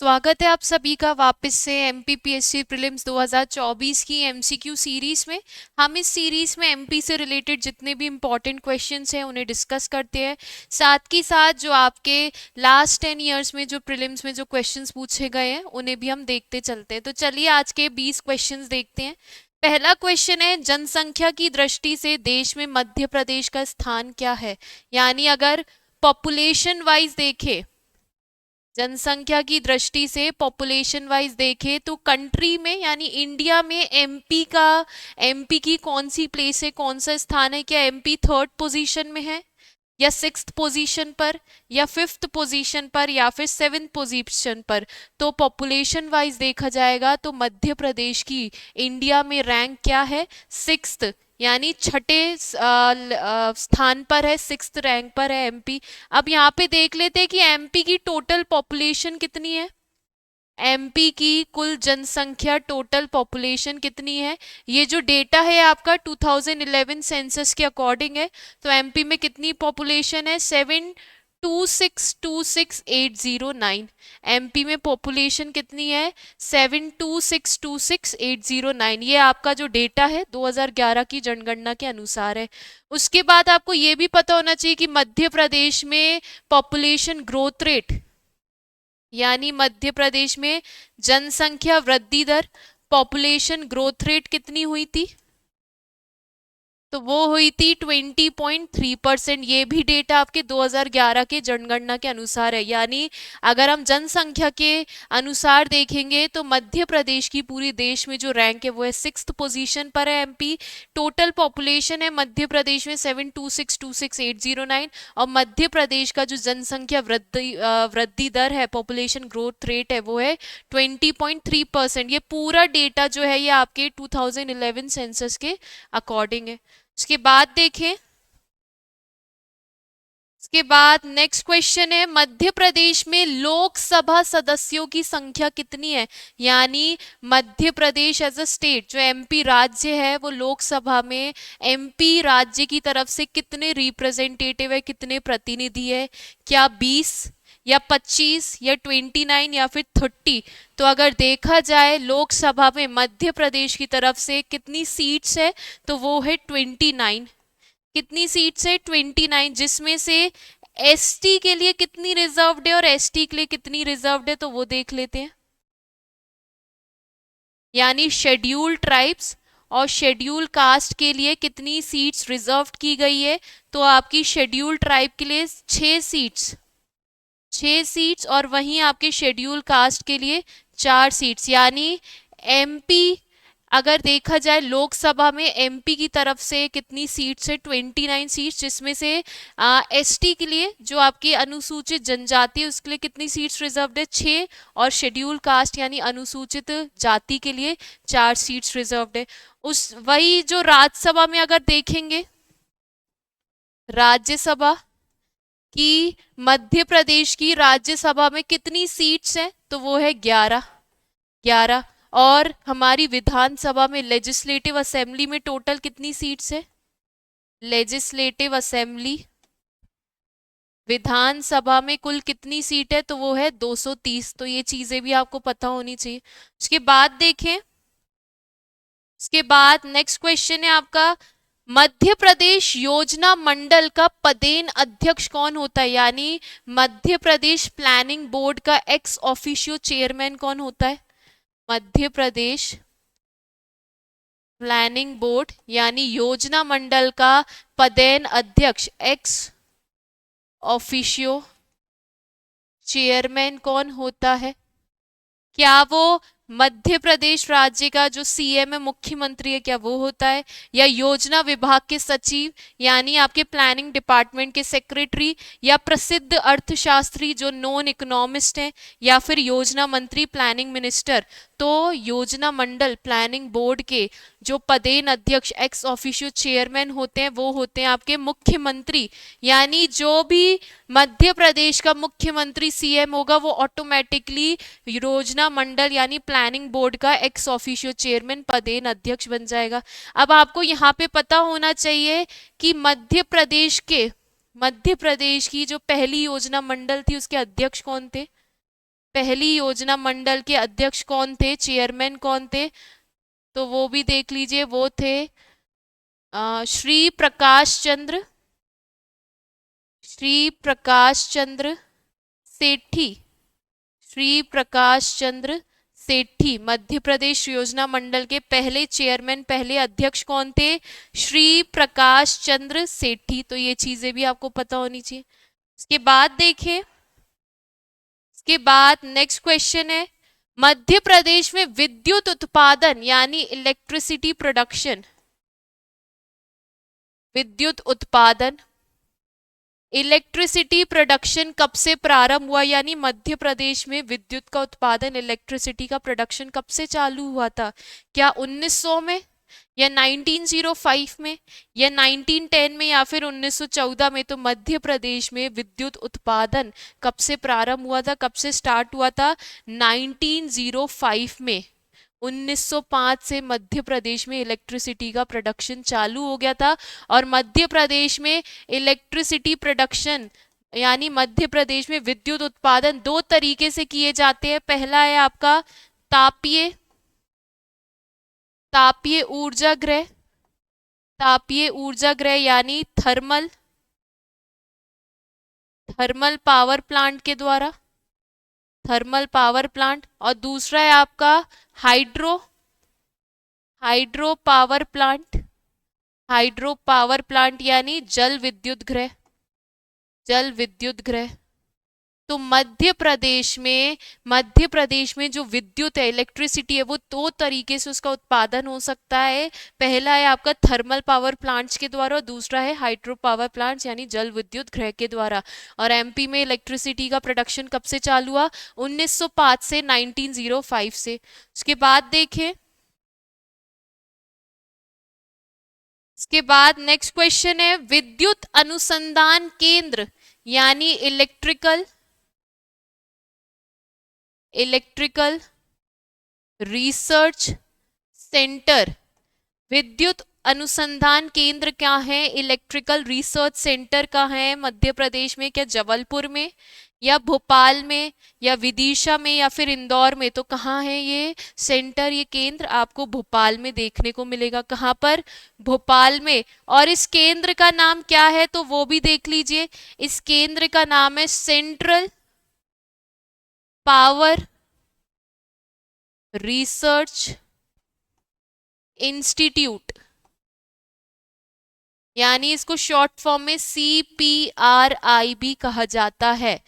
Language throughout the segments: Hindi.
स्वागत है आप सभी का वापस से एमपीपीएससी प्रीलिम्स 2024 की एमसीक्यू सीरीज में। हम इस सीरीज में एमपी से रिलेटेड जितने भी इम्पोर्टेंट क्वेश्चंस हैं उन्हें डिस्कस करते हैं। साथ ही साथ जो आपके लास्ट 10 इयर्स में जो प्रीलिम्स में जो क्वेश्चंस पूछे गए हैं उन्हें भी हम देखते चलते हैं। तो चलिए आज के 20 क्वेश्चंस देखते हैं। पहला क्वेश्चन है, जनसंख्या की दृष्टि से देश में मध्य प्रदेश का स्थान क्या है। यानी अगर पॉपुलेशन वाइज देखें, जनसंख्या की दृष्टि से पॉपुलेशन वाइज देखें तो कंट्री में यानी इंडिया में एमपी की कौन सी प्लेस है, कौन सा स्थान है। क्या एमपी थर्ड पोजीशन में है, या सिक्स्थ पोजीशन पर, या फिफ्थ पोजीशन पर, या फिर सेवेंथ पोजीशन पर। तो पॉपुलेशन वाइज देखा जाएगा तो मध्य प्रदेश की इंडिया में रैंक क्या है, सिक्स्थ यानी छठे स्थान पर है, सिक्स्थ रैंक पर है एमपी। अब यहाँ पे देख लेते हैं कि एमपी की टोटल पॉपुलेशन कितनी है। एमपी की कुल जनसंख्या टोटल पॉपुलेशन कितनी है। ये जो डेटा है आपका 2011 सेंसस के अकॉर्डिंग है। तो एमपी में कितनी पॉपुलेशन है, 7,262,6,809। एमपी में पॉपुलेशन कितनी है, 7,262,6,809। ये आपका जो डेटा है 2011 की जनगणना के अनुसार है। उसके बाद आपको ये भी पता होना चाहिए कि मध्य प्रदेश में पॉपुलेशन ग्रोथ रेट यानी मध्य प्रदेश में जनसंख्या वृद्धि दर, पॉपुलेशन ग्रोथ रेट कितनी हुई थी, तो वो हुई थी 20.3%। ये भी डेटा आपके 2011 के जनगणना के अनुसार है। यानी अगर हम जनसंख्या के अनुसार देखेंगे तो मध्य प्रदेश की पूरी देश में जो रैंक है वो है सिक्स्थ पोजीशन पर है एमपी। टोटल पॉपुलेशन है मध्य प्रदेश में 7,262,6,809 और मध्य प्रदेश का जो जनसंख्या वृद्धि दर है, पॉपुलेशन ग्रोथ रेट है, वो है 20.3%। ये पूरा डेटा जो है ये आपके 2011 सेंसस के अकॉर्डिंग है। उसके बाद देखें, उसके बाद नेक्स्ट क्वेश्चन है, मध्य प्रदेश में लोकसभा सदस्यों की संख्या कितनी है। यानी Madhya Pradesh as a state, जो एमपी राज्य है, वो लोकसभा में एमपी राज्य की तरफ से कितने रिप्रेजेंटेटिव है, कितने प्रतिनिधि है। क्या 20 या 25 या 29 या फिर 30। तो अगर देखा जाए लोकसभा में मध्य प्रदेश की तरफ से कितनी सीट्स है, तो वो है 29। कितनी सीट्स है, 29, जिसमें से एसटी के लिए कितनी रिजर्व्ड है और एसटी के लिए कितनी रिजर्व्ड है, तो वो देख लेते हैं। यानी शेड्यूल्ड ट्राइब्स और शेड्यूल कास्ट के लिए कितनी सीट्स रिजर्व की गई है। तो आपकी शेड्यूल ट्राइब के लिए 6 सीट्स, 6 सीट्स, और वहीं आपके शेड्यूल कास्ट के लिए 4 सीट्स। यानी एमपी अगर देखा जाए लोकसभा में एमपी की तरफ से कितनी सीट्स है, 29 सीट्स, जिसमें से एसटी के लिए जो आपकी अनुसूचित जनजाति है उसके लिए कितनी सीट्स रिजर्व्ड है, 6, और शेड्यूल कास्ट यानी अनुसूचित जाति के लिए 4 सीट्स रिजर्व्ड है। उस वही जो राज्यसभा में अगर देखेंगे, राज्यसभा की मध्य प्रदेश की राज्यसभा में कितनी सीट्स हैं, तो वो है 11, 11। और हमारी विधानसभा में लेजिस्लेटिव असेंबली में टोटल कितनी सीट्स है, लेजिस्लेटिव असेंबली विधानसभा में कुल कितनी सीट है, तो वो है 230। तो ये चीजें भी आपको पता होनी चाहिए। उसके बाद देखें, उसके बाद नेक्स्ट क्वेश्चन है आपका, मध्य प्रदेश योजना मंडल का पदेन अध्यक्ष कौन होता है। यानी मध्य प्रदेश प्लानिंग बोर्ड का एक्स ऑफिशियो चेयरमैन कौन होता है। मध्य प्रदेश प्लानिंग बोर्ड यानी योजना मंडल का पदेन अध्यक्ष एक्स ऑफिशियो चेयरमैन कौन होता है। क्या वो मध्य प्रदेश राज्य का जो सीएम है, मुख्यमंत्री है, क्या वो होता है, या योजना विभाग के सचिव यानी आपके प्लानिंग डिपार्टमेंट के सेक्रेटरी, या प्रसिद्ध अर्थशास्त्री जो नॉन इकोनॉमिस्ट हैं, या फिर योजना मंत्री प्लानिंग मिनिस्टर। तो योजना मंडल प्लानिंग बोर्ड के जो पदेन अध्यक्ष एक्स ऑफिशियो चेयरमैन होते हैं वो होते हैं आपके मुख्यमंत्री। यानी जो भी मध्य प्रदेश का मुख्यमंत्री सीएम होगा वो ऑटोमेटिकली योजना मंडल यानी प्लानिंग बोर्ड का एक्स ऑफिशियो चेयरमैन पदेन अध्यक्ष बन जाएगा। अब आपको यहाँ पे पता होना चाहिए कि मध्य प्रदेश की जो पहली योजना मंडल थी उसके अध्यक्ष कौन थे। पहली योजना मंडल के अध्यक्ष कौन थे, चेयरमैन कौन थे, तो वो भी देख लीजिए, वो थे श्री प्रकाश चंद्र, श्री प्रकाश चंद्र सेठी, श्री प्रकाश चंद्र सेठी। मध्य प्रदेश योजना मंडल के पहले चेयरमैन, पहले अध्यक्ष कौन थे, श्री प्रकाश चंद्र सेठी। तो ये चीजें भी आपको पता होनी चाहिए। इसके बाद देखें, इसके बाद नेक्स्ट क्वेश्चन है, मध्य प्रदेश में विद्युत उत्पादन यानी इलेक्ट्रिसिटी प्रोडक्शन, विद्युत उत्पादन, इलेक्ट्रिसिटी प्रोडक्शन कब से प्रारंभ हुआ, यानी मध्य प्रदेश में विद्युत का उत्पादन, इलेक्ट्रिसिटी का प्रोडक्शन कब से चालू हुआ था? क्या 1900 में, या 1905 में, या 1910 में, या फिर 1914 में? तो मध्य प्रदेश में विद्युत उत्पादन कब से प्रारंभ हुआ था, कब से स्टार्ट हुआ था? 1905 में। 1905 से मध्य प्रदेश में इलेक्ट्रिसिटी का प्रोडक्शन चालू हो गया था। और मध्य प्रदेश में इलेक्ट्रिसिटी प्रोडक्शन यानी मध्य प्रदेश में विद्युत उत्पादन दो तरीके से किए जाते हैं। पहला है आपका तापीय, तापीय ऊर्जा गृह, तापीय ऊर्जा गृह यानी थर्मल, थर्मल पावर प्लांट के द्वारा, थर्मल पावर प्लांट। और दूसरा है आपका hydro, hydro power plant, hydro power plant यानी जल विद्युत गृह, जल विद्युत गृह। तो मध्य प्रदेश में, मध्य प्रदेश में जो विद्युत है, इलेक्ट्रिसिटी है, वो दो तरीके से उसका उत्पादन हो सकता है। पहला है आपका थर्मल पावर प्लांट्स के द्वारा और दूसरा है हाइड्रो पावर प्लांट्स यानी जल विद्युत गृह के द्वारा। और एमपी में इलेक्ट्रिसिटी का प्रोडक्शन कब से चालू हुआ? 1905 से 1905 से। उसके बाद देखें, इसके बाद नेक्स्ट क्वेश्चन है, विद्युत अनुसंधान केंद्र यानी इलेक्ट्रिकल, इलेक्ट्रिकल रिसर्च सेंटर, विद्युत अनुसंधान केंद्र क्या है, इलेक्ट्रिकल रिसर्च सेंटर का है मध्य प्रदेश में? क्या जबलपुर में, या भोपाल में, या विदिशा में, या फिर इंदौर में? तो कहाँ है ये सेंटर, ये केंद्र आपको भोपाल में देखने को मिलेगा। कहाँ पर? भोपाल में। और इस केंद्र का नाम क्या है, तो वो भी देख लीजिए। इस केंद्र का नाम है सेंट्रल पावर रिसर्च इंस्टीट्यूट, यानी इसको शॉर्ट फॉर्म में CPRI कहा जाता है।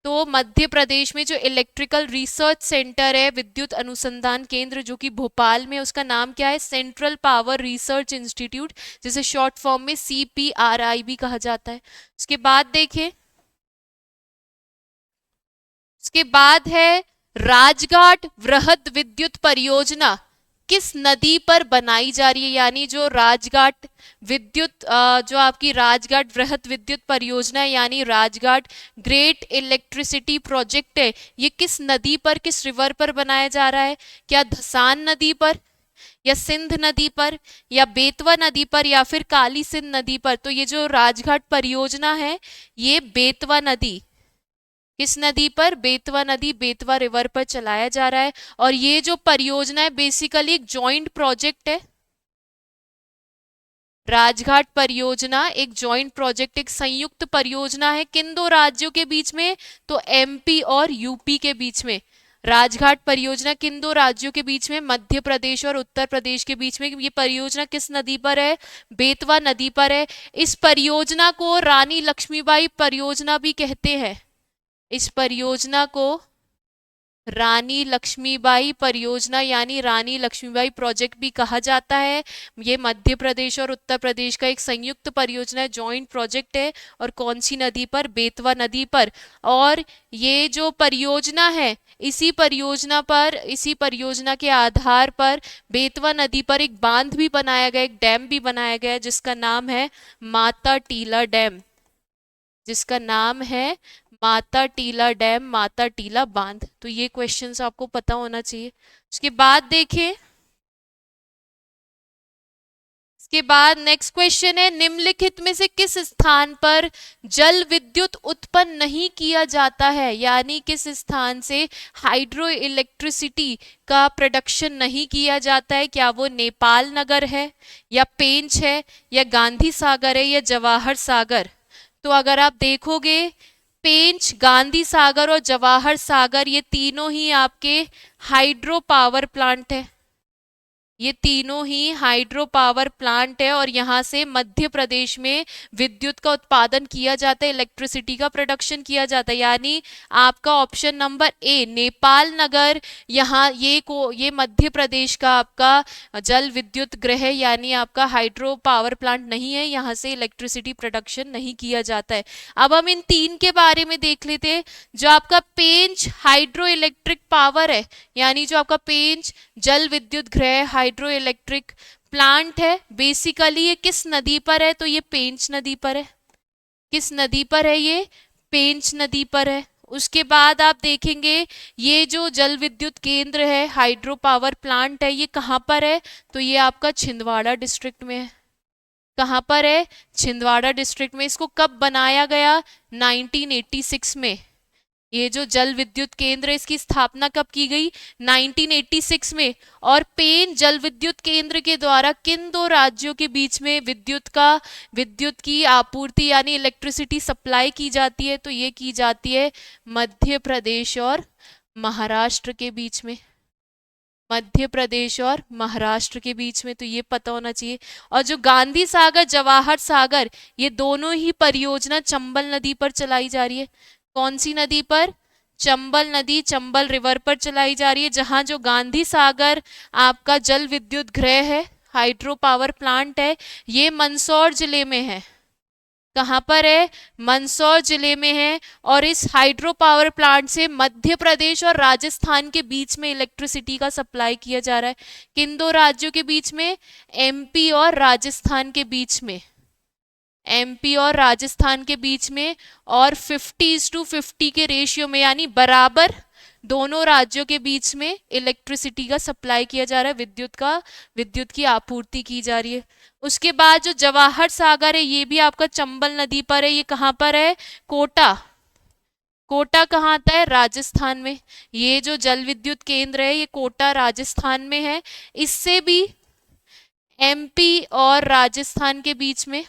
तो मध्य प्रदेश में जो इलेक्ट्रिकल रिसर्च सेंटर है, विद्युत अनुसंधान केंद्र जो कि भोपाल में, उसका नाम क्या है? सेंट्रल पावर रिसर्च इंस्टीट्यूट, जिसे शॉर्ट फॉर्म में CPRI भी कहा जाता है। उसके बाद देखें, उसके बाद है राजघाट वृहद विद्युत परियोजना किस नदी पर बनाई जा रही है, यानी जो राजघाट विद्युत जो आपकी राजघाट वृहद विद्युत परियोजना है यानी राजघाट ग्रेट इलेक्ट्रिसिटी प्रोजेक्ट है, ये किस नदी पर, किस रिवर पर बनाया जा रहा है? क्या धसान नदी पर, या सिंध नदी पर, या बेतवा नदी पर, या फिर काली सिंध नदी पर? तो ये जो राजघाट परियोजना है ये बेतवा नदी, किस नदी पर? बेतवा नदी, बेतवा रिवर पर चलाया जा रहा है। और ये जो परियोजना है बेसिकली एक जॉइंट प्रोजेक्ट है। राजघाट परियोजना एक जॉइंट प्रोजेक्ट, एक संयुक्त परियोजना है। किन दो राज्यों के बीच में? तो एमपी और यूपी के बीच में। राजघाट परियोजना किन दो राज्यों के बीच में? मध्य प्रदेश और उत्तर प्रदेश के बीच में। ये परियोजना किस नदी पर है? बेतवा नदी पर है। इस परियोजना को रानी लक्ष्मीबाई परियोजना भी कहते हैं। इस परियोजना को रानी लक्ष्मीबाई परियोजना यानी रानी लक्ष्मीबाई प्रोजेक्ट भी कहा जाता है। ये मध्य प्रदेश और उत्तर प्रदेश का एक संयुक्त परियोजना है, जॉइंट प्रोजेक्ट है। और कौन सी नदी पर? बेतवा नदी पर। और ये जो परियोजना है, इसी परियोजना पर, इसी परियोजना के आधार पर बेतवा नदी पर एक बांध भी बनाया गया, एक डैम भी बनाया गया, जिसका नाम है माता टीला डैम, जिसका नाम है माता टीला डैम, माता टीला बांध। तो ये क्वेश्चंस आपको पता होना चाहिए। उसके बाद देखें, के बाद नेक्स्ट क्वेश्चन है, निम्नलिखित में से किस स्थान पर जल विद्युत उत्पन्न नहीं किया जाता है, यानी किस स्थान से हाइड्रो इलेक्ट्रिसिटी का प्रोडक्शन नहीं किया जाता है? क्या वो नेपाल नगर है, या पेंच है, या गांधी सागर है, या जवाहर सागर? तो अगर आप देखोगे, पेंच, गांधी सागर और जवाहर सागर ये तीनों ही आपके हाइड्रो पावर प्लांट है। ये तीनों ही हाइड्रो पावर प्लांट है और यहाँ से मध्य प्रदेश में विद्युत का उत्पादन किया जाता है, इलेक्ट्रिसिटी का प्रोडक्शन किया जाता है। यानी आपका ऑप्शन नंबर ए नेपाल नगर, यहाँ ये मध्य प्रदेश का आपका जल विद्युत गृह यानी आपका हाइड्रो पावर प्लांट नहीं है, यहाँ से इलेक्ट्रिसिटी प्रोडक्शन नहीं किया जाता है। अब हम इन तीन के बारे में देख लेते हैं। जो आपका पेंच हाइड्रो इलेक्ट्रिक पावर है, यानी जो आपका पेंच जल विद्युत गृह हाइड्रो इलेक्ट्रिक प्लांट है, बेसिकली ये किस नदी पर है? तो ये पेंच नदी पर है। किस नदी पर है? ये पेंच नदी पर है। उसके बाद आप देखेंगे ये जो जल विद्युत केंद्र है, हाइड्रो पावर प्लांट है, ये कहाँ पर है? तो ये आपका छिंदवाड़ा डिस्ट्रिक्ट में है। कहाँ पर है? छिंदवाड़ा डिस्ट्रिक्ट में। इसको कब बनाया गया? 1986 में। ये जो जल विद्युत केंद्र है, इसकी स्थापना कब की गई? 1986 में। और पेन जल विद्युत केंद्र के द्वारा किन दो राज्यों के बीच में विद्युत की आपूर्ति यानी इलेक्ट्रिसिटी सप्लाई की जाती है? तो ये की जाती है मध्य प्रदेश और महाराष्ट्र के बीच में। मध्य प्रदेश और महाराष्ट्र के बीच में, तो ये पता होना चाहिए। और जो गांधी सागर जवाहर सागर, ये दोनों ही परियोजना चंबल नदी पर चलाई जा रही है। कौन सी नदी पर? चंबल नदी, चंबल रिवर पर चलाई जा रही है। जहां जो गांधी सागर आपका जल विद्युत गृह है, हाइड्रो पावर प्लांट है, ये मंदसौर जिले में है। कहाँ पर है? मंदसौर जिले में है। और इस हाइड्रो पावर प्लांट से मध्य प्रदेश और राजस्थान के बीच में इलेक्ट्रिसिटी का सप्लाई किया जा रहा है। किन दो राज्यों के बीच में? एमपी और राजस्थान के बीच में। एमपी और राजस्थान के बीच में, और 50:50 के रेशियो में, यानी बराबर दोनों राज्यों के बीच में इलेक्ट्रिसिटी का सप्लाई किया जा रहा है, विद्युत की आपूर्ति की जा रही है। उसके बाद जो जवाहर सागर है, ये भी आपका चंबल नदी पर है। ये कहाँ पर है? कोटा। कोटा कहाँ आता है? राजस्थान में। ये जो जल विद्युत केंद्र है, ये कोटा राजस्थान में है। इससे भी एमपी और राजस्थान के बीच में,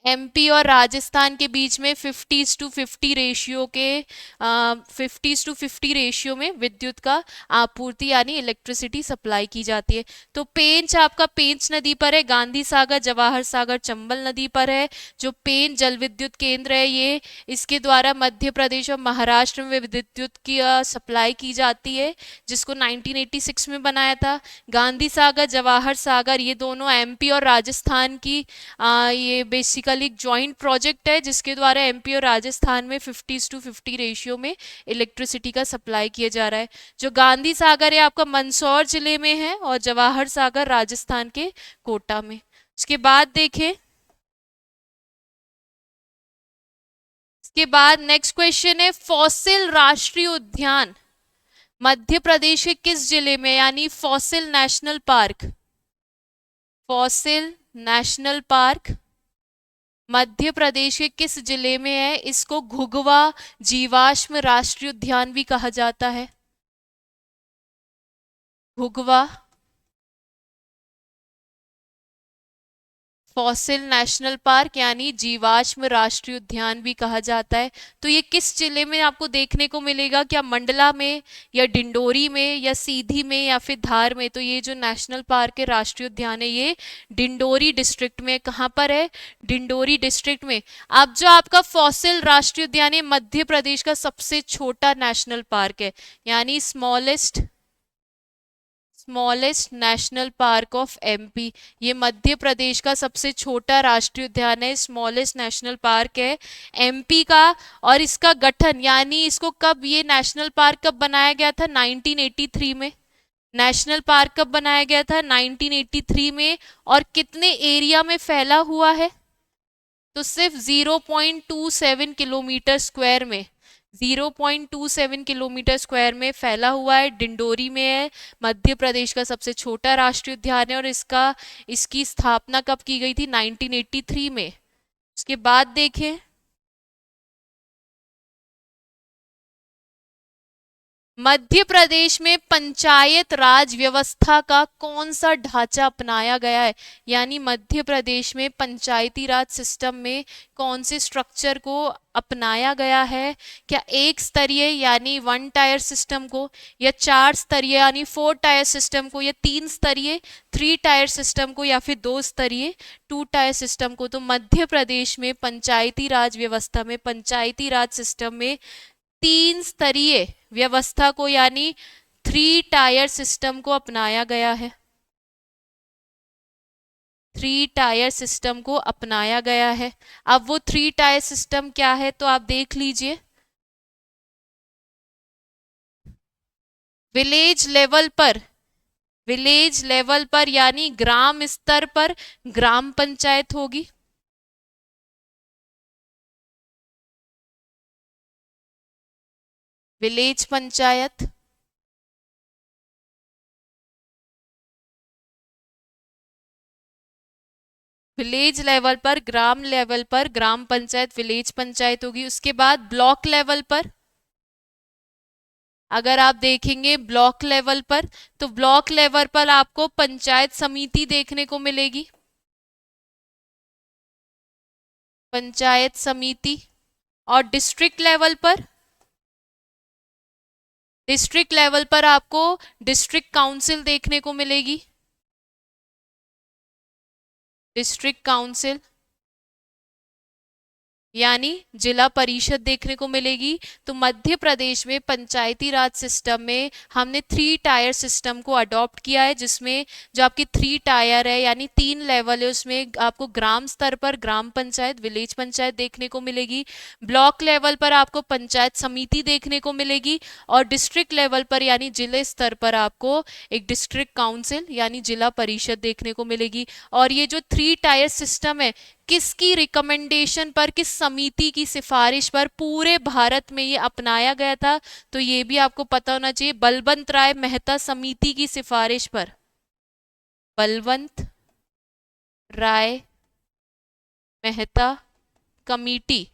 एमपी और राजस्थान के बीच में 50:50 रेशियो के 50:50 रेशियो में विद्युत का आपूर्ति यानी इलेक्ट्रिसिटी सप्लाई की जाती है। तो पेंच आपका पेंच नदी पर है, गांधी सागर जवाहर सागर चंबल नदी पर है। जो पेंच जल विद्युत केंद्र है, ये इसके द्वारा मध्य प्रदेश और महाराष्ट्र में विद्युत की सप्लाई की जाती है, जिसको 1986 में बनाया था। गांधी सागर जवाहर सागर ये दोनों एमपी और राजस्थान की ये बेसिकली एक जॉइंट प्रोजेक्ट है, जिसके द्वारा एमपी और राजस्थान में 50:50 रेशियो में इलेक्ट्रिसिटी का सप्लाई किया जा रहा है। जो गांधी सागर है आपका मंदसौर जिले में है और जवाहर सागर राजस्थान के कोटा में। उसके बाद देखें, इसके बाद नेक्स्ट क्वेश्चन है, फॉसिल राष्ट्रीय उद्यान मध्य प्रदेश के किस जिले में, यानी fossil national park, fossil national park Madhya Pradesh के किस जिले में है? इसको घुघवा जीवाश्म राष्ट्रीय उद्यान भी कहा जाता है। घुघवा फॉसिल नेशनल पार्क यानी जीवाश्म राष्ट्रीय उद्यान भी कहा जाता है। तो ये किस जिले में आपको देखने को मिलेगा? क्या मंडला में, या डिंडोरी में, या सीधी में, या फिर धार में? तो ये जो नेशनल पार्क है, राष्ट्रीय उद्यान है, ये डिंडोरी डिस्ट्रिक्ट में। कहाँ पर है? डिंडोरी डिस्ट्रिक्ट में। अब जो आपका फॉसिल राष्ट्रीय उद्यान है, मध्य प्रदेश का सबसे छोटा नेशनल पार्क है, यानी smallest national park of MP. ये मध्य प्रदेश का सबसे छोटा राष्ट्रीय उद्यान है, स्मॉलेस्ट नेशनल पार्क है एमपी का। और इसका गठन यानी इसको कब, ये नेशनल पार्क कब बनाया गया था? 1983 में। नेशनल पार्क कब बनाया गया था? 1983 में। और कितने एरिया में फैला हुआ है? तो सिर्फ 0.27 किलोमीटर स्क्वायर में, 0.27 किलोमीटर स्क्वायर में फैला हुआ है, डिंडोरी में है, मध्य प्रदेश का सबसे छोटा राष्ट्रीय उद्यान है और इसकी स्थापना कब की गई थी? 1983 में। उसके बाद देखें, मध्य प्रदेश में पंचायत राज व्यवस्था का कौन सा ढांचा अपनाया गया है? यानी मध्य प्रदेश में पंचायती राज सिस्टम में कौन से स्ट्रक्चर को अपनाया गया है? क्या एक स्तरीय यानी 1 टायर सिस्टम को, या 4 स्तरीय यानी 4 टायर सिस्टम को, या 3 स्तरीय 3 टायर सिस्टम को, या फिर 2 स्तरीय 2 टायर सिस्टम को? तो मध्य प्रदेश में पंचायती राज व्यवस्था में, पंचायती राज सिस्टम में 3 स्तरीय व्यवस्था को यानी 3 टायर सिस्टम को अपनाया गया है। 3 टायर सिस्टम को अपनाया गया है। अब वो 3 टायर सिस्टम क्या है तो आप देख लीजिए। विलेज लेवल पर, विलेज लेवल पर यानी ग्राम स्तर पर ग्राम पंचायत होगी। विलेज पंचायत, विलेज लेवल पर, ग्राम लेवल पर ग्राम पंचायत विलेज पंचायत होगी। उसके बाद ब्लॉक लेवल पर, अगर आप देखेंगे ब्लॉक लेवल पर, तो ब्लॉक लेवल पर आपको पंचायत समिति देखने को मिलेगी, पंचायत समिति। और डिस्ट्रिक्ट लेवल पर, डिस्ट्रिक्ट लेवल पर आपको डिस्ट्रिक्ट काउंसिल देखने को मिलेगी, डिस्ट्रिक्ट काउंसिल यानी जिला परिषद देखने को मिलेगी। तो मध्य प्रदेश में पंचायती राज सिस्टम में हमने 3 टायर सिस्टम को अडॉप्ट किया है, जिसमें जो आपकी 3 टायर है यानी 3 लेवल है, उसमें आपको ग्राम स्तर पर ग्राम पंचायत विलेज पंचायत देखने को मिलेगी, ब्लॉक लेवल पर आपको पंचायत समिति देखने को मिलेगी, और डिस्ट्रिक्ट लेवल पर यानी जिले स्तर पर आपको एक डिस्ट्रिक्ट काउंसिल यानी जिला परिषद देखने को मिलेगी। और ये जो 3 टायर सिस्टम है किसकी रिकमेंडेशन पर, किस समिति की सिफारिश पर पूरे भारत में ये अपनाया गया था? तो ये भी आपको पता होना चाहिए, बलवंत राय मेहता समिति की सिफारिश पर, बलवंत राय मेहता कमेटी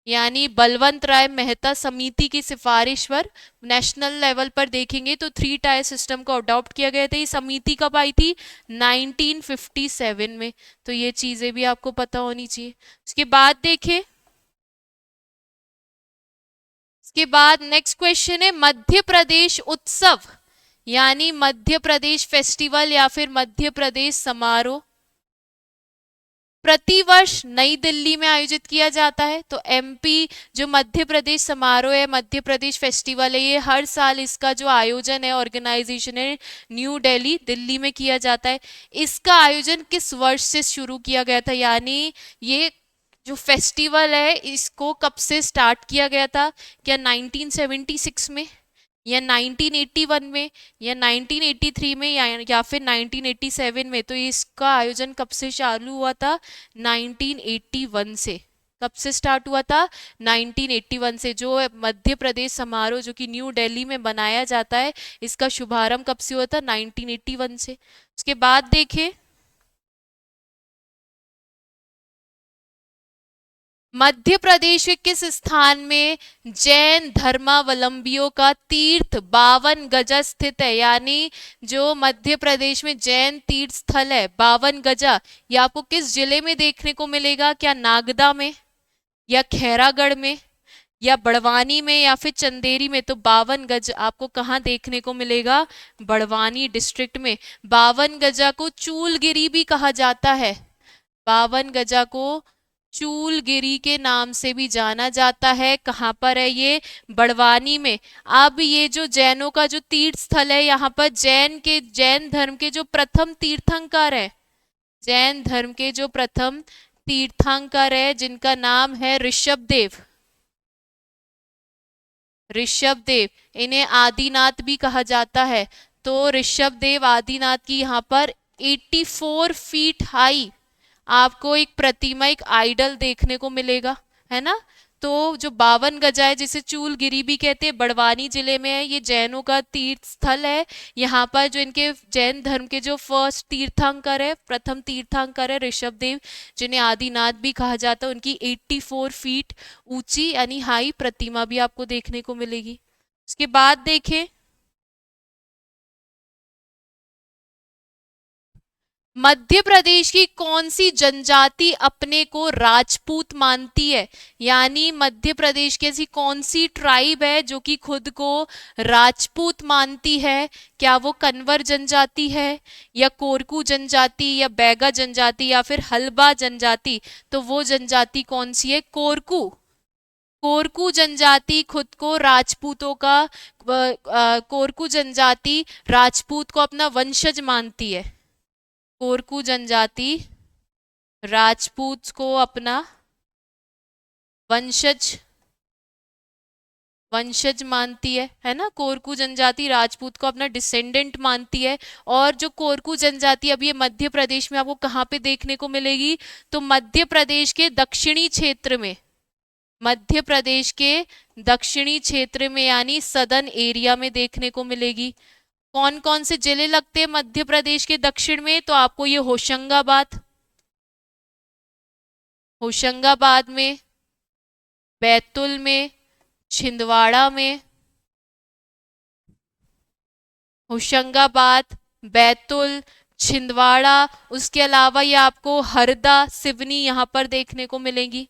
यानी बलवंत राय मेहता समिति की सिफारिश पर नेशनल लेवल पर देखेंगे तो 3 टायर सिस्टम को अडॉप्ट किया गया था। ये समिति कब आई थी? 1957 में। तो ये चीजें भी आपको पता होनी चाहिए। उसके बाद देखें, उसके बाद नेक्स्ट क्वेश्चन है मध्य प्रदेश उत्सव यानी मध्य प्रदेश फेस्टिवल या फिर मध्य प्रदेश समारोह प्रतिवर्ष नई दिल्ली में आयोजित किया जाता है। तो एमपी जो मध्य प्रदेश समारोह है, मध्य प्रदेश फेस्टिवल है, ये हर साल इसका जो आयोजन है, ऑर्गेनाइजेशन है, न्यू दिल्ली दिल्ली में किया जाता है। इसका आयोजन किस वर्ष से शुरू किया गया था? यानी ये जो फेस्टिवल है इसको कब से स्टार्ट किया गया था? क्या 1976 में, या 1981 में, या 1983 में, या फिर 1987 में? तो इसका आयोजन कब से चालू हुआ था? 1981 से। कब से स्टार्ट हुआ था? 1981 से। जो मध्य प्रदेश समारोह जो कि न्यू दिल्ली में बनाया जाता है, इसका शुभारंभ कब से हुआ था? 1981 से। उसके बाद देखें, मध्य प्रदेश के किस स्थान में जैन धर्मावलंबियों का तीर्थ 52 गजा स्थित है? यानी जो मध्य प्रदेश में जैन तीर्थ स्थल है 52 गजा, ये आपको किस जिले में देखने को मिलेगा? क्या नागदा में, या खैरागढ़ में, या बड़वानी में, या फिर चंदेरी में? तो 52 गज आपको कहाँ देखने को मिलेगा? बड़वानी डिस्ट्रिक्ट में। 52 गजा को चूलगिरी भी कहा जाता है, 52 गजा को चूलगिरी के नाम से भी जाना जाता है। कहाँ पर है ये? बड़वानी में। अब ये जो जैनों का जो तीर्थ स्थल है, यहाँ पर जैन धर्म के जो प्रथम तीर्थंकर है, जैन धर्म के जो प्रथम तीर्थंकर है जिनका नाम है ऋषभ देव, ऋषभ देव, इन्हें आदिनाथ भी कहा जाता है। तो ऋषभ देव आदिनाथ की यहाँ पर 84 फीट हाई आपको एक प्रतिमा, एक आइडल देखने को मिलेगा, है ना? तो जो 52 गजा है जिसे चूलगिरी भी कहते हैं, बड़वानी जिले में है। ये जैनों का तीर्थ स्थल है। यहाँ पर जो इनके जैन धर्म के जो फर्स्ट तीर्थंकर है, प्रथम तीर्थंकर है ऋषभदेव, जिन्हें आदिनाथ भी कहा जाता है, उनकी 84 फीट ऊंची यानी हाई प्रतिमा भी आपको देखने को मिलेगी। उसके बाद देखें, मध्य प्रदेश की कौन सी जनजाति अपने को राजपूत मानती है? यानी मध्य प्रदेश की ऐसी कौन सी ट्राइब है जो कि खुद को राजपूत मानती है? क्या वो कंवर जनजाति है, या कोरकू जनजाति, या बैगा जनजाति, या फिर हल्बा जनजाति? तो वो जनजाति कौन सी है? कोरकू। कोरकू जनजाति खुद को राजपूतों का कोरकू जनजाति राजपूत को अपना वंशज मानती है। कोरकू जनजाति राजपूत को अपना वंशज मानती है ना। कोरकू जनजाति राजपूत को अपना डिसेंडेंट मानती है। और जो कोरकू जनजाति अब ये मध्य प्रदेश में आपको कहाँ पे देखने को मिलेगी? तो मध्य प्रदेश के दक्षिणी क्षेत्र में, मध्य प्रदेश के दक्षिणी क्षेत्र में यानी सदर्न एरिया में देखने को मिलेगी। कौन कौन से जिले लगते हैं मध्य प्रदेश के दक्षिण में? तो आपको ये होशंगाबाद में, बैतूल में, छिंदवाड़ा में, होशंगाबाद, बैतूल, छिंदवाड़ा। उसके अलावा ये आपको हरदा, सिवनी यहाँ पर देखने को मिलेंगी,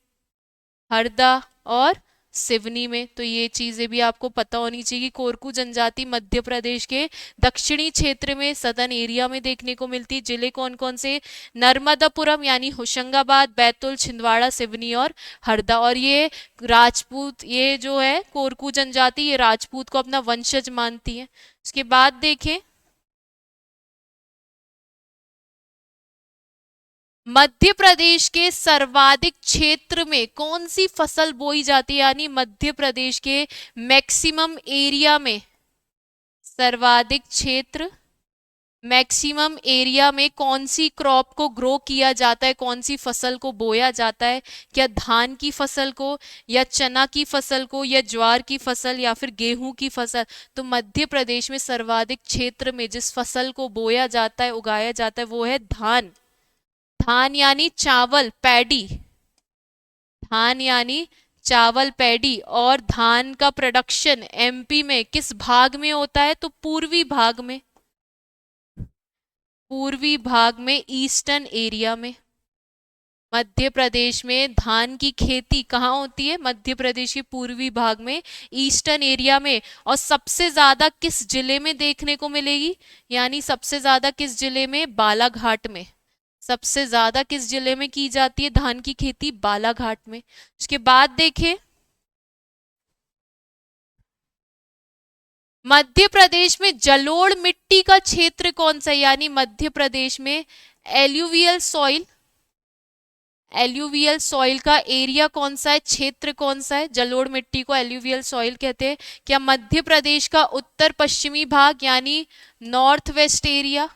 हरदा और सिवनी में। तो ये चीजें भी आपको पता होनी चाहिए कि कोरकू जनजाति मध्य प्रदेश के दक्षिणी क्षेत्र में सदर्न एरिया में देखने को मिलती है। जिले कौन कौन से? नर्मदापुरम यानी होशंगाबाद, बैतूल, छिंदवाड़ा, सिवनी और हरदा। और ये राजपूत, ये जो है कोरकू जनजाति, ये राजपूत को अपना वंशज मानती है। उसके बाद देखें, मध्य प्रदेश के सर्वाधिक क्षेत्र में कौन सी फसल बोई जाती है? यानी मध्य प्रदेश के मैक्सिमम एरिया में, सर्वाधिक क्षेत्र, मैक्सिमम एरिया में कौन सी क्रॉप को ग्रो किया जाता है, कौन सी फसल को बोया जाता है? क्या धान की फसल को, या चना की फसल को, या ज्वार की फसल, या फिर गेहूं की फसल? तो मध्य प्रदेश में सर्वाधिक क्षेत्र में जिस फसल को बोया जाता है, उगाया जाता है, वो है धान। धान यानी चावल, पैडी, धान यानी चावल, पैडी। और धान का प्रोडक्शन एमपी में किस भाग में होता है? तो पूर्वी भाग में, पूर्वी भाग में, ईस्टर्न एरिया में। मध्य प्रदेश में धान की खेती कहाँ होती है? मध्य प्रदेश के पूर्वी भाग में, ईस्टर्न एरिया में। और सबसे ज्यादा किस जिले में देखने को मिलेगी? यानी सबसे ज्यादा किस जिले में? बालाघाट में। सबसे ज्यादा किस जिले में की जाती है धान की खेती? बालाघाट में। उसके बाद देखें, मध्य प्रदेश में जलोढ़ मिट्टी का क्षेत्र कौन सा है? यानी मध्य प्रदेश में एल्यूवियल सॉइल, एल्यूवियल सॉइल का एरिया कौन सा है, क्षेत्र कौन सा है? जलोढ़ मिट्टी को एल्यूवियल सॉइल कहते हैं। क्या मध्य प्रदेश का उत्तर पश्चिमी भाग यानी नॉर्थ वेस्ट एरिया,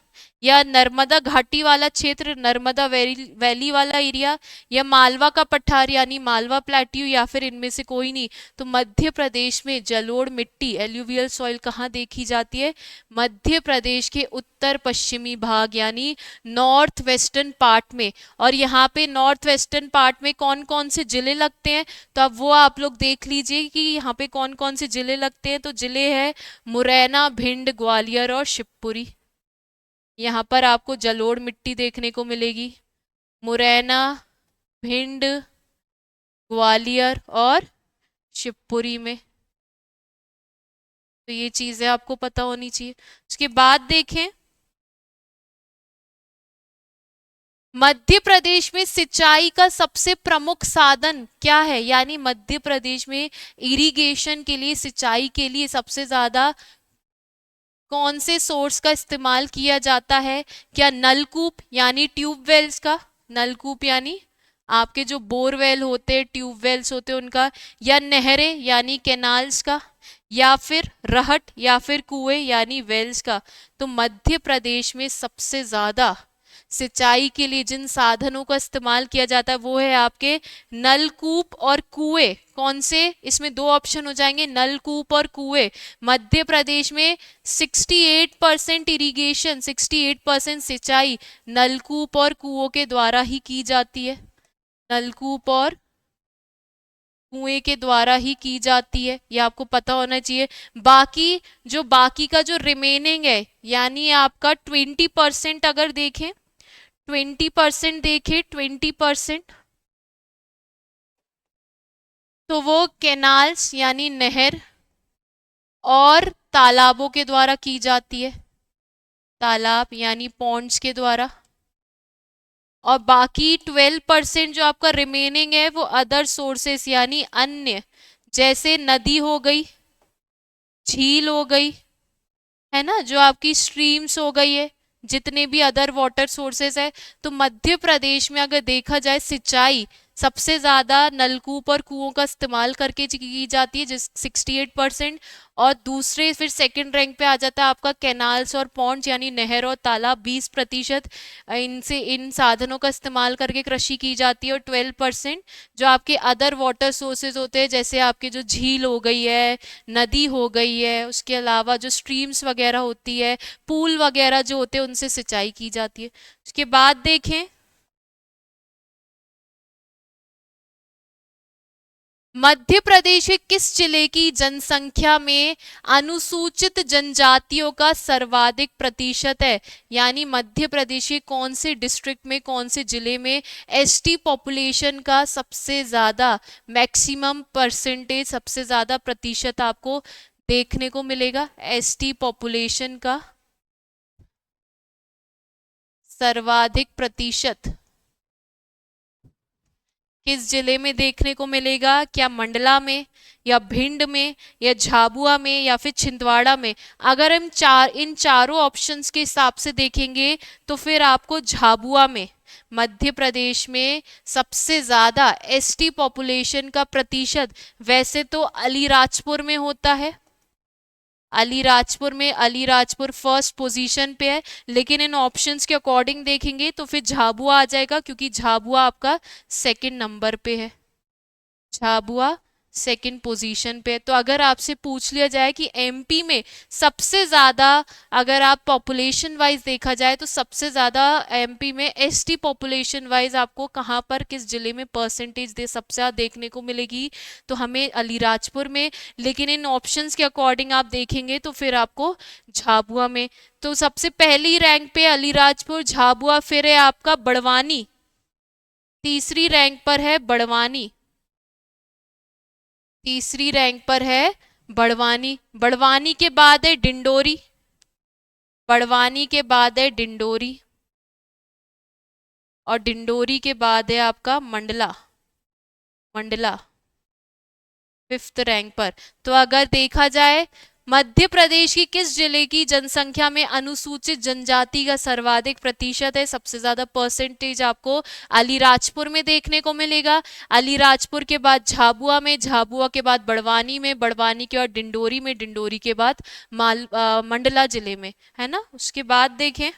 या नर्मदा घाटी वाला क्षेत्र, नर्मदा वैली वाला एरिया, या मालवा का पठार यानी मालवा प्लेट्यू, या फिर इनमें से कोई नहीं? तो मध्य प्रदेश में जलोढ़ मिट्टी, एल्यूवियल सॉइल कहाँ देखी जाती है? मध्य प्रदेश के उत्तर पश्चिमी भाग यानी नॉर्थ वेस्टर्न पार्ट में। और यहाँ पे नॉर्थ वेस्टर्न पार्ट में कौन कौन से जिले लगते हैं? तो अब वो आप लोग देख लीजिए कि यहाँ पे कौन कौन से जिले लगते हैं। तो जिले हैं मुरैना, भिंड, ग्वालियर और शिवपुरी। यहाँ पर आपको जलोढ़ मिट्टी देखने को मिलेगी, मुरैना, भिंड, ग्वालियर और शिवपुरी में। तो ये चीजें आपको पता होनी चाहिए। उसके बाद देखें, मध्य प्रदेश में सिंचाई का सबसे प्रमुख साधन क्या है? यानी मध्य प्रदेश में इरिगेशन के लिए, सिंचाई के लिए सबसे ज्यादा कौन से सोर्स का इस्तेमाल किया जाता है? क्या नलकूप यानी ट्यूबवेल्स का, नलकूप यानी आपके जो बोरवेल होते हैं, ट्यूबवेल्स होते हैं उनका, या नहरें यानी कैनाल्स का, या फिर रहट या फिर कुएं यानी वेल्स का? तो मध्य प्रदेश में सबसे ज्यादा सिंचाई के लिए जिन साधनों का इस्तेमाल किया जाता है वो है आपके नलकूप और कुएं। कौन से? इसमें दो ऑप्शन हो जाएंगे, नलकूप और कुएं। मध्य प्रदेश में 68% इरिगेशन, 68% सिंचाई नलकूप और कुओं के द्वारा ही की जाती है। नलकूप और कुएं के द्वारा ही की जाती है, ये आपको पता होना चाहिए। बाकी का जो रिमेनिंग है, यानी आपका 20% अगर देखें, 20%, तो वो कैनाल्स यानी नहर और तालाबों के द्वारा की जाती है, तालाब यानी पॉन्ड्स के द्वारा। और बाकी 12% जो आपका रिमेनिंग है वो अदर सोर्सेस यानी अन्य, जैसे नदी हो गई, झील हो गई, है ना, जो आपकी स्ट्रीम्स हो गई है, जितने भी अदर वाटर सोर्सेस है। तो मध्य प्रदेश में अगर देखा जाए सिंचाई सबसे ज्यादा नलकूप और कुओं का इस्तेमाल करके की जाती है, जिस 68%। और दूसरे फिर सेकंड रैंक पे आ जाता है आपका कैनाल्स और पॉन्ड्स यानी नहर और तालाब, 20% इनसे इन साधनों का इस्तेमाल करके कृषि की जाती है। और 12% जो आपके अदर वाटर सोर्सेज होते हैं, जैसे आपके जो झील हो गई है, नदी हो गई है, उसके अलावा जो स्ट्रीम्स वगैरह होती है, पूल वगैरह जो होते हैं, उनसे सिंचाई की जाती है। उसके बाद देखें, मध्य प्रदेश के किस जिले की जनसंख्या में अनुसूचित जनजातियों का सर्वाधिक प्रतिशत है? यानी मध्य प्रदेश के कौन से डिस्ट्रिक्ट में, कौन से जिले में एसटी पॉपुलेशन का सबसे ज्यादा मैक्सिमम परसेंटेज, सबसे ज्यादा प्रतिशत आपको देखने को मिलेगा? एसटी पॉपुलेशन का सर्वाधिक प्रतिशत किस जिले में देखने को मिलेगा? क्या मंडला में, या भिंड में, या झाबुआ में, या फिर छिंदवाड़ा में? अगर हम इन चारों ऑप्शंस के हिसाब से देखेंगे तो फिर आपको झाबुआ में, मध्य प्रदेश में सबसे ज्यादा एसटी पॉपुलेशन का प्रतिशत, वैसे तो अलीराजपुर में होता है, अलीराजपुर फर्स्ट पोजीशन पे है, लेकिन इन ऑप्शंस के अकॉर्डिंग देखेंगे तो फिर झाबुआ आ जाएगा, क्योंकि झाबुआ आपका सेकंड नंबर पे है। झाबुआ सेकंड पोजीशन पे। तो अगर आपसे पूछ लिया जाए कि एमपी में सबसे ज्यादा, अगर आप पॉपुलेशन वाइज देखा जाए तो सबसे ज्यादा एमपी में एसटी पॉपुलेशन वाइज आपको कहाँ पर, किस जिले में परसेंटेज दे सबसे ज्यादा देखने को मिलेगी? तो हमें अलीराजपुर में, लेकिन इन ऑप्शंस के अकॉर्डिंग आप देखेंगे तो फिर आपको झाबुआ में। तो सबसे पहली रैंक पे अलीराजपुर, झाबुआ, फिर है आपका बड़वानी, तीसरी रैंक पर है बड़वानी, तीसरी रैंक पर है बड़वानी। बड़वानी के बाद है डिंडोरी, बड़वानी के बाद है डिंडोरी, और डिंडोरी के बाद है आपका मंडला, मंडला फिफ्थ रैंक पर। तो अगर देखा जाए मध्य प्रदेश की किस जिले की जनसंख्या में अनुसूचित जनजाति का सर्वाधिक प्रतिशत है, सबसे ज्यादा परसेंटेज आपको अलीराजपुर में देखने को मिलेगा। अलीराजपुर के बाद झाबुआ में, झाबुआ के बाद बड़वानी में, बड़वानी के बाद डिंडोरी में, डिंडोरी के बाद मंडला जिले में, है ना। उसके बाद देखें,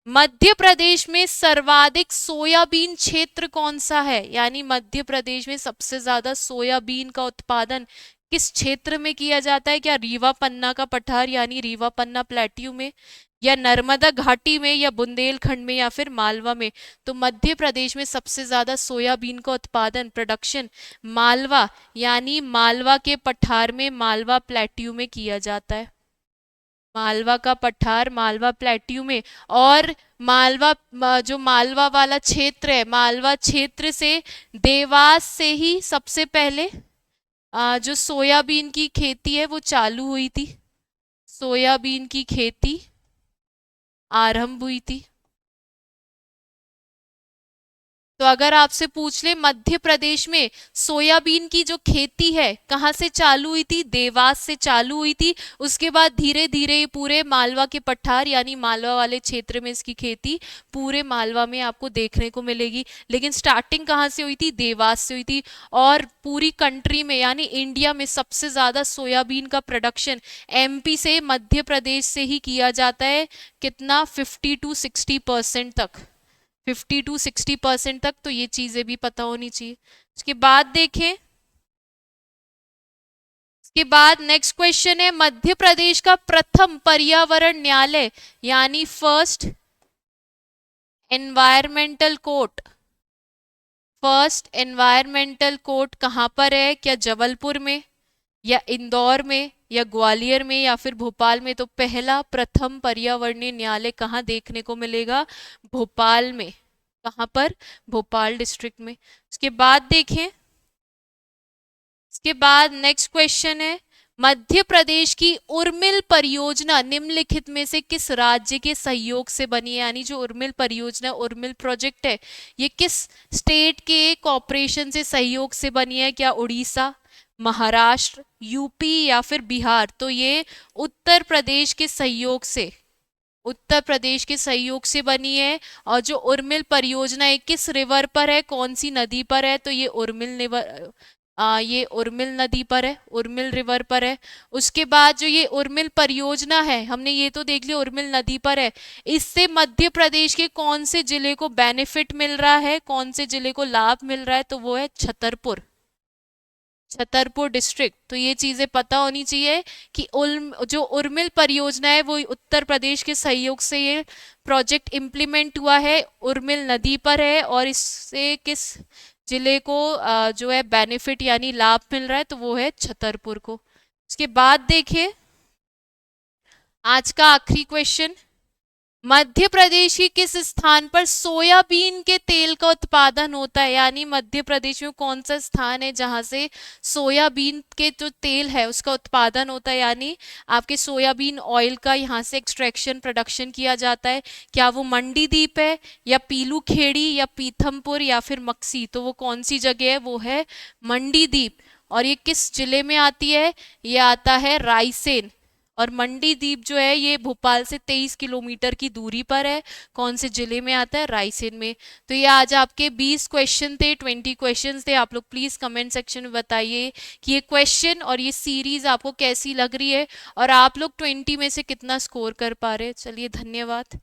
मध्य प्रदेश में सर्वाधिक सोयाबीन क्षेत्र कौन सा है? यानी मध्य प्रदेश में सबसे ज्यादा सोयाबीन का उत्पादन किस क्षेत्र में किया जाता है? क्या रीवा पन्ना का पठार यानी रीवा पन्ना प्लेट्यू में, या नर्मदा घाटी में, या बुंदेलखंड में, या फिर मालवा में? तो मध्य प्रदेश में सबसे ज्यादा सोयाबीन का उत्पादन, प्रोडक्शन मालवा यानी मालवा के पठार में, मालवा प्लेट्यू में किया जाता है। मालवा का पठार मालवा प्लेट्यू में। और जो मालवा वाला क्षेत्र है, मालवा क्षेत्र से, देवास से ही सबसे पहले जो सोयाबीन की खेती है वो चालू हुई थी, सोयाबीन की खेती आरंभ हुई थी। तो अगर आपसे पूछ ले मध्य प्रदेश में सोयाबीन की जो खेती है कहाँ से चालू हुई थी, देवास से चालू हुई थी। उसके बाद धीरे धीरे ये पूरे मालवा के पठार यानी मालवा वाले क्षेत्र में इसकी खेती पूरे मालवा में आपको देखने को मिलेगी। लेकिन स्टार्टिंग कहाँ से हुई थी, देवास से हुई थी। और पूरी कंट्री में यानी इंडिया में सबसे ज्यादा सोयाबीन का प्रोडक्शन एमपी से, मध्य प्रदेश से ही किया जाता है। कितना, 50 to 60% तक, 50 to 60% तक। तो ये चीजें भी पता होनी चाहिए। उसके बाद देखें, इसके बाद नेक्स्ट क्वेश्चन है, मध्य प्रदेश का प्रथम पर्यावरण न्यायालय यानी first environmental court, first environmental court कहाँ पर है? क्या जबलपुर में, या इंदौर में, या ग्वालियर में, या फिर भोपाल में? तो पहला प्रथम पर्यावरणीय न्यायालय कहाँ देखने को मिलेगा? भोपाल में। कहाँ पर? भोपाल डिस्ट्रिक्ट में। उसके बाद देखें, इसके बाद नेक्स्ट क्वेश्चन है, मध्य प्रदेश की उर्मिल परियोजना निम्नलिखित में से किस राज्य के सहयोग से बनी है? यानी जो उर्मिल परियोजना, उर्मिल प्रोजेक्ट है, ये किस स्टेट के कॉरपोरेशन से सहयोग से बनी है? क्या उड़ीसा, महाराष्ट्र, यूपी, या फिर बिहार? तो ये उत्तर प्रदेश के सहयोग से, उत्तर प्रदेश के सहयोग से बनी है। और जो उर्मिल परियोजना है किस रिवर पर है, कौन सी नदी पर है? तो ये उर्मिल रिवर, ये उर्मिल नदी पर है, उर्मिल रिवर पर है। उसके बाद जो ये उर्मिल परियोजना है, हमने ये तो देख लिया उर्मिल नदी पर है, इससे मध्य प्रदेश के कौन से जिले को बेनिफिट मिल रहा है, कौन से जिले को लाभ मिल रहा है? तो वो है छतरपुर, छतरपुर डिस्ट्रिक्ट। तो ये चीजें पता होनी चाहिए कि जो उर्मिल परियोजना है वो उत्तर प्रदेश के सहयोग से ये प्रोजेक्ट इम्प्लीमेंट हुआ है, उर्मिल नदी पर है, और इससे किस जिले को जो है बेनिफिट यानी लाभ मिल रहा है? तो वो है छतरपुर को। उसके बाद देखिए आज का आखिरी क्वेश्चन, मध्य प्रदेश की किस स्थान पर सोयाबीन के तेल का उत्पादन होता है? यानी मध्य प्रदेश में कौन सा स्थान है जहां से सोयाबीन के जो तेल है उसका उत्पादन होता है, यानी आपके सोयाबीन ऑयल का यहाँ से एक्सट्रैक्शन प्रोडक्शन किया जाता है? क्या वो मंडी दीप है, या पीलू खेड़ी, या पीथमपुर, या फिर मक्सी? तो वो कौन सी जगह है? वो है मंडी दीप। और ये किस जिले में आती है? ये आता है रायसेन। और मंडी द्वीप जो है ये भोपाल से 23 किलोमीटर की दूरी पर है। कौन से जिले में आता है? रायसेन में। तो ये आज आपके 20 क्वेश्चन थे, 20 क्वेश्चन थे। आप लोग प्लीज कमेंट सेक्शन में बताइए कि ये क्वेश्चन और ये सीरीज आपको कैसी लग रही है, और आप लोग 20 में से कितना स्कोर कर पा रहे हैं। चलिए, धन्यवाद।